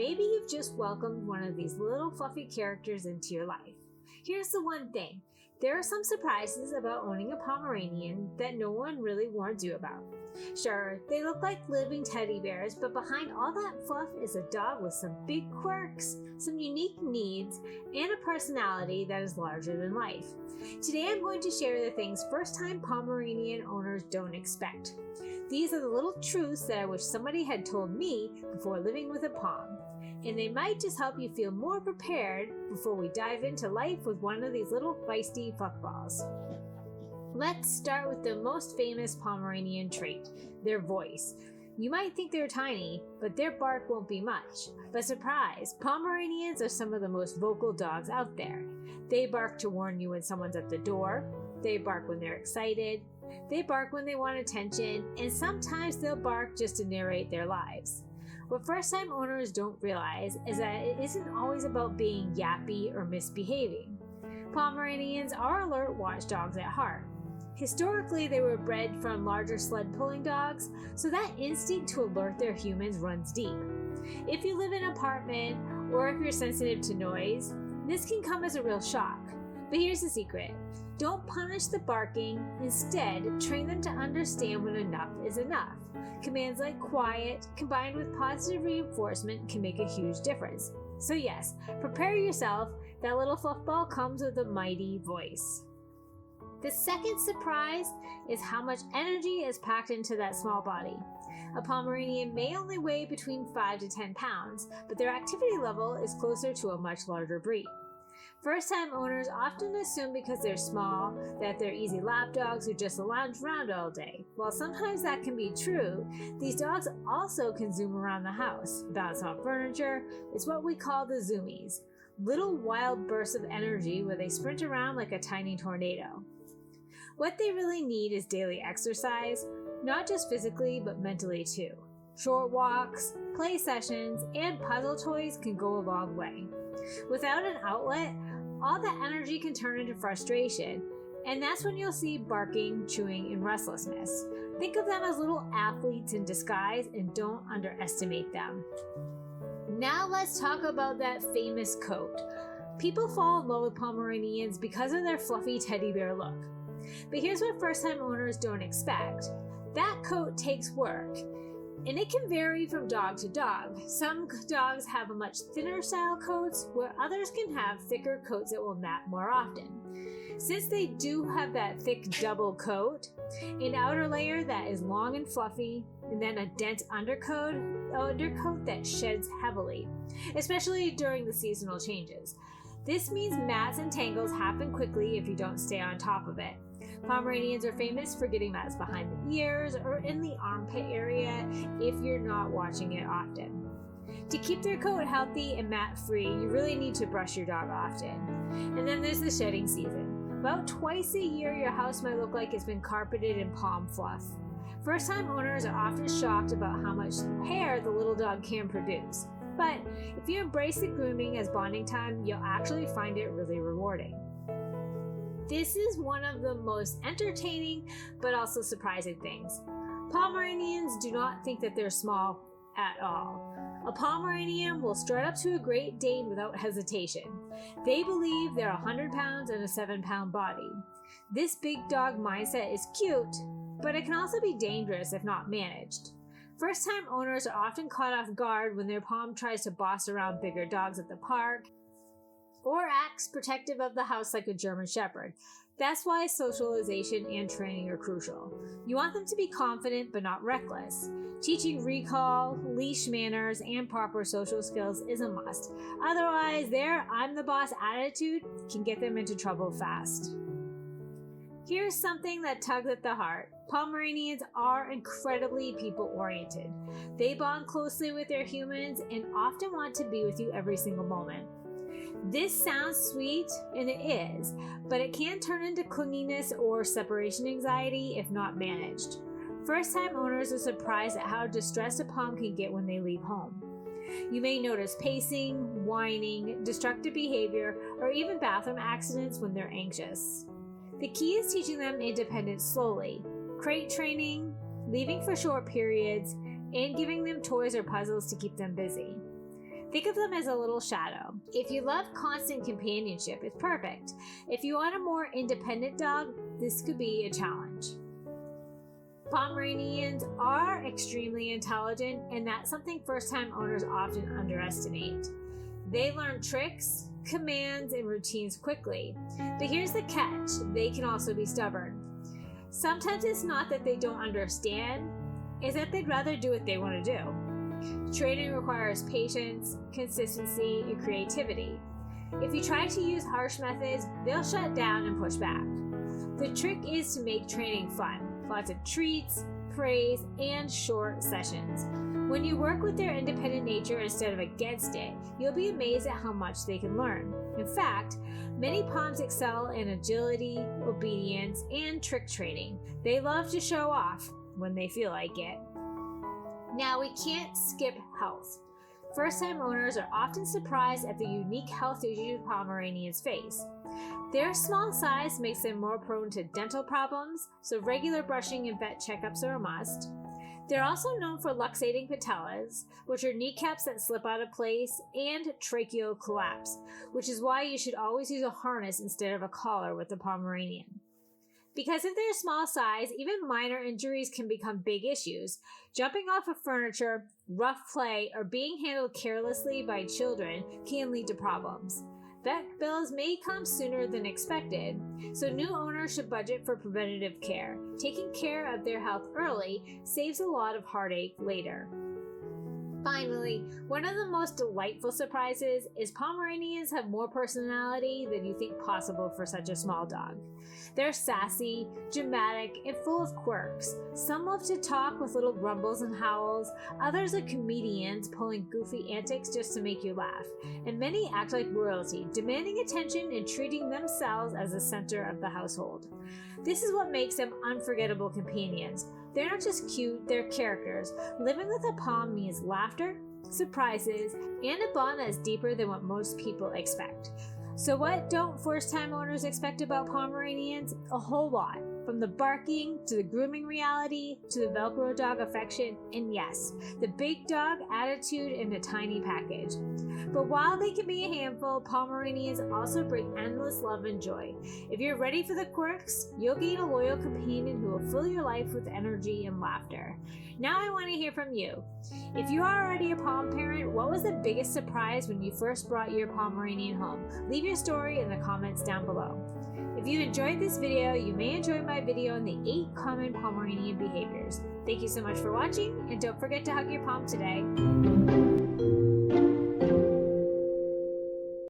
maybe you've just welcomed one of these little fluffy characters into your life. Here's the one thing. There are some surprises about owning a Pomeranian that no one really warns you about. Sure, they look like living teddy bears, but behind all that fluff is a dog with some big quirks, some unique needs, and a personality that is larger than life. Today I'm going to share the things first-time Pomeranian owners don't expect. These are the little truths that I wish somebody had told me before living with a Pom, and they might just help you feel more prepared before we dive into life with one of these little feisty fluffballs. Let's start with the most famous Pomeranian trait, their voice. You might think they're tiny, but their bark won't be much. But surprise, Pomeranians are some of the most vocal dogs out there. They bark to warn you when someone's at the door, they bark when they're excited, they bark when they want attention, and sometimes they'll bark just to narrate their lives. What first-time owners don't realize is that it isn't always about being yappy or misbehaving. Pomeranians are alert watchdogs at heart. Historically, they were bred from larger sled-pulling dogs, so that instinct to alert their humans runs deep. If you live in an apartment, or if you're sensitive to noise, this can come as a real shock. But here's the secret. Don't punish the barking. Instead, train them to understand when enough is enough. Commands like quiet, combined with positive reinforcement, can make a huge difference. So yes, prepare yourself. That little fluffball comes with a mighty voice. The second surprise is how much energy is packed into that small body. A Pomeranian may only weigh between 5 to 10 pounds, but their activity level is closer to a much larger breed. First-time owners often assume because they're small that they're easy lap dogs who just lounge around all day. While sometimes that can be true, these dogs also can zoom around the house, bounce off furniture. It's what we call the zoomies. Little wild bursts of energy where they sprint around like a tiny tornado. What they really need is daily exercise, not just physically but mentally too. Short walks, play sessions, and puzzle toys can go a long way. Without an outlet, all that energy can turn into frustration, and that's when you'll see barking, chewing, and restlessness. Think of them as little athletes in disguise and don't underestimate them. Now let's talk about that famous coat. People fall in love with Pomeranians because of their fluffy teddy bear look. But here's what first-time owners don't expect. That coat takes work, and it can vary from dog to dog. Some dogs have a much thinner style coats, where others can have thicker coats that will mat more often. Since they do have that thick double coat, an outer layer that is long and fluffy, and then a dense undercoat that sheds heavily, especially during the seasonal changes. This means mats and tangles happen quickly if you don't stay on top of it. Pomeranians are famous for getting mats behind the ears or in the armpit area if you're not watching it often. To keep their coat healthy and mat-free, you really need to brush your dog often. And then there's the shedding season. About twice a year, your house might look like it's been carpeted in Pom fluff. First-time owners are often shocked about how much hair the little dog can produce. But if you embrace the grooming as bonding time, you'll actually find it really rewarding. This is one of the most entertaining but also surprising things. Pomeranians do not think that they're small at all. A Pomeranian will strut up to a Great Dane without hesitation. They believe they're 100 pounds and a 7-pound body. This big dog mindset is cute, but it can also be dangerous if not managed. First-time owners are often caught off guard when their Pom tries to boss around bigger dogs at the park or acts protective of the house like a German Shepherd. That's why socialization and training are crucial. You want them to be confident but not reckless. Teaching recall, leash manners, and proper social skills is a must. Otherwise, their "I'm the boss" attitude can get them into trouble fast. Here's something that tugs at the heart. Pomeranians are incredibly people-oriented. They bond closely with their humans and often want to be with you every single moment. This sounds sweet, and it is, but it can turn into clinginess or separation anxiety if not managed. First-time owners are surprised at how distressed a Pom can get when they leave home. You may notice pacing, whining, destructive behavior, or even bathroom accidents when they're anxious. The key is teaching them independence slowly, crate training, leaving for short periods, and giving them toys or puzzles to keep them busy. Think of them as a little shadow. If you love constant companionship, it's perfect. If you want a more independent dog, this could be a challenge. Pomeranians are extremely intelligent, and that's something first-time owners often underestimate. They learn tricks, commands, and routines quickly. But here's the catch, they can also be stubborn. Sometimes it's not that they don't understand, it's that they'd rather do what they want to do. Training requires patience, consistency, and creativity. If you try to use harsh methods, they'll shut down and push back. The trick is to make training fun. Lots of treats, praise, and short sessions. When you work with their independent nature instead of against it, you'll be amazed at how much they can learn. In fact, many Poms excel in agility, obedience, and trick training. They love to show off when they feel like it. Now, we can't skip health. First-time owners are often surprised at the unique health issues Pomeranians face. Their small size makes them more prone to dental problems, so regular brushing and vet checkups are a must. They're also known for luxating patellas, which are kneecaps that slip out of place, and tracheal collapse, which is why you should always use a harness instead of a collar with a Pomeranian. Because of their small size, even minor injuries can become big issues. Jumping off of furniture, rough play, or being handled carelessly by children can lead to problems. Vet bills may come sooner than expected, so new owners should budget for preventative care. Taking care of their health early saves a lot of heartache later. Finally, one of the most delightful surprises is Pomeranians have more personality than you think possible for such a small dog. They're sassy, dramatic, and full of quirks. Some love to talk with little grumbles and howls, others are comedians pulling goofy antics just to make you laugh, and many act like royalty, demanding attention and treating themselves as the center of the household. This is what makes them unforgettable companions. They're not just cute, they're characters. Living with a Pom means laughter, surprises, and a bond that's deeper than what most people expect. So what don't first-time owners expect about Pomeranians? A whole lot. From the barking, to the grooming reality, to the Velcro dog affection, and yes, the big dog attitude in a tiny package. But while they can be a handful, Pomeranians also bring endless love and joy. If you're ready for the quirks, you'll gain a loyal companion who will fill your life with energy and laughter. Now I want to hear from you. If you are already a Pom parent, what was the biggest surprise when you first brought your Pomeranian home? Leave your story in the comments down below. If you enjoyed this video, you may enjoy my video on the 8 common Pomeranian behaviors. Thank you so much for watching, and don't forget to hug your Pom today.